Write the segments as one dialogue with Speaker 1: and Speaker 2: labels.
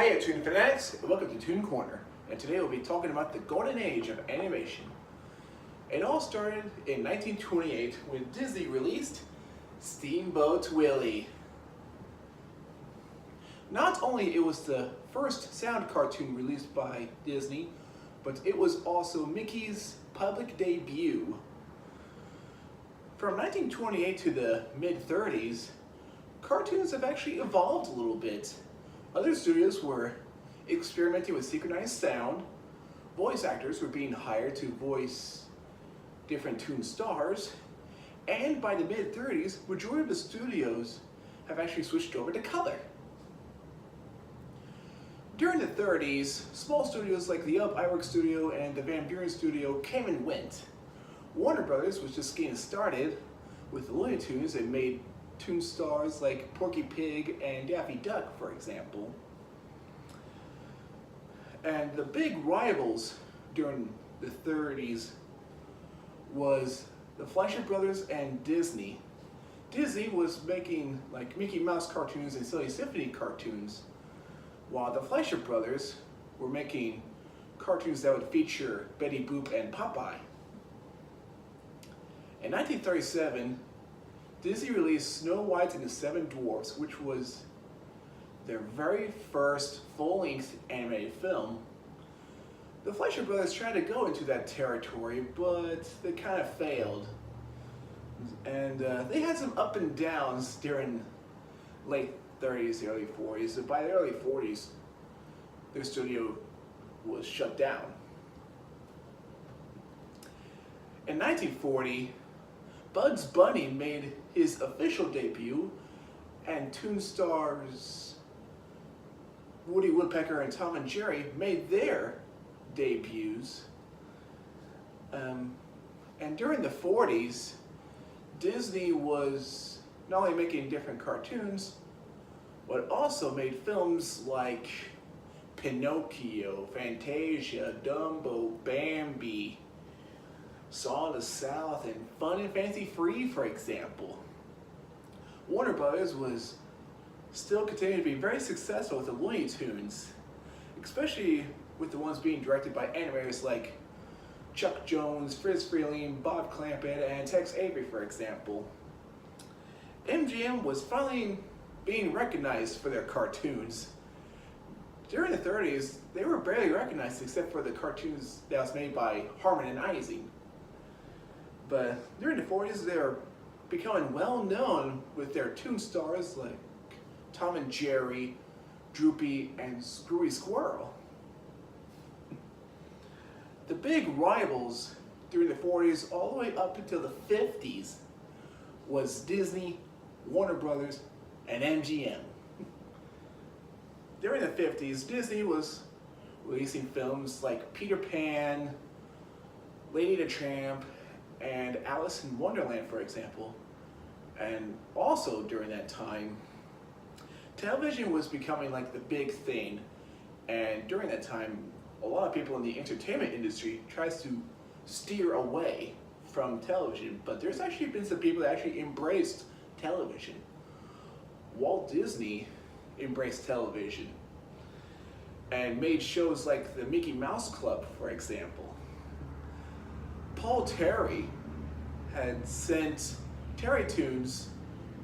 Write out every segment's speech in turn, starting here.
Speaker 1: Hey Toon fanatics, welcome to Toon Corner, and today we'll be talking about the golden age of animation. It all started in 1928 when Disney released Steamboat Willie. Not only it was the first sound cartoon released by Disney, but it was also Mickey's public debut. From 1928 to the mid-30s, cartoons have actually evolved a little bit. Other studios were experimenting with synchronized sound. Voice actors were being hired to voice different Toon stars. And by the mid-30s, majority of the studios have actually switched over to color. During the 30s, small studios like the Up Iwerk Studio and the Van Buren Studio came and went. Warner Brothers was just getting started with the Looney Tunes and made Toon stars like Porky Pig and Daffy Duck, for example. And the big rivals during the 30s was the Fleischer Brothers and Disney. Disney was making like Mickey Mouse cartoons and Silly Symphony cartoons, while the Fleischer Brothers were making cartoons that would feature Betty Boop and Popeye. In 1937, Disney released Snow White and the Seven Dwarfs, which was their very first full-length animated film. The Fleischer Brothers tried to go into that territory, but they kind of failed. And they had some up and downs during late 30s, early 40s. So by the early 40s, their studio was shut down. In 1940, Bugs Bunny made his official debut, and Toon stars Woody Woodpecker and Tom and Jerry made their debuts. And during the 40s, Disney was not only making different cartoons, but also made films like Pinocchio, Fantasia, Dumbo, Bambi, Saw in the South, and Fun and Fancy Free, for example. Warner Brothers was still continuing to be very successful with the Looney Tunes, especially with the ones being directed by animators like Chuck Jones, Friz Freleng, Bob Clampett, and Tex Avery, for example. MGM was finally being recognized for their cartoons. During the 30s, they were barely recognized except for the cartoons that was made by Harman and Ising. But during the 40s, they were becoming well known with their Toon stars like Tom and Jerry, Droopy, and Screwy Squirrel. The big rivals during the 40s all the way up until the 50s was Disney, Warner Brothers, and MGM. During the 50s, Disney was releasing films like Peter Pan, Lady the Tramp, and Alice in Wonderland, for example. And also during that time, television was becoming like the big thing. And during that time, a lot of people in the entertainment industry tries to steer away from television, but there's actually been some people that actually embraced television. Walt Disney embraced television and made shows like the Mickey Mouse Club, for example. Paul Terry had sent Terrytoons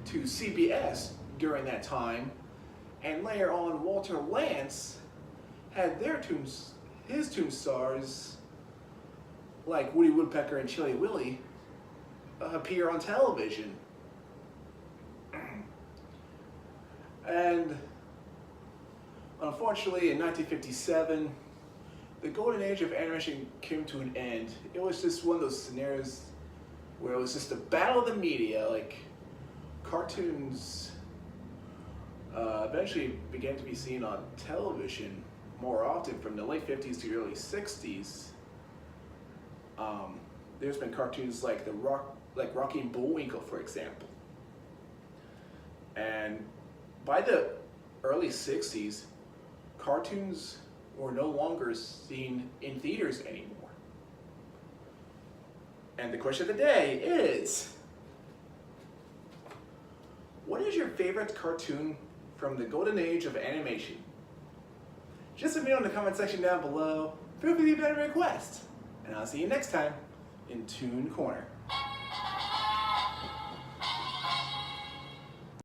Speaker 1: to CBS during that time, and later on Walter Lantz had his Toon stars like Woody Woodpecker and Chilly Willy appear on television. And unfortunately, in 1957, the golden age of animation came to an end. It was just one of those scenarios where it was just a battle of the media. Like, cartoons eventually began to be seen on television more often from the late 50s to the early 60s. There's been cartoons like Rocky and Bullwinkle, for example. And by the early 60s, cartoons were no longer seen in theaters anymore. And the question of the day is, what is your favorite cartoon from the golden age of animation? Just let me know in the comment section down below. Feel free to leave a request. And I'll see you next time in Toon Corner.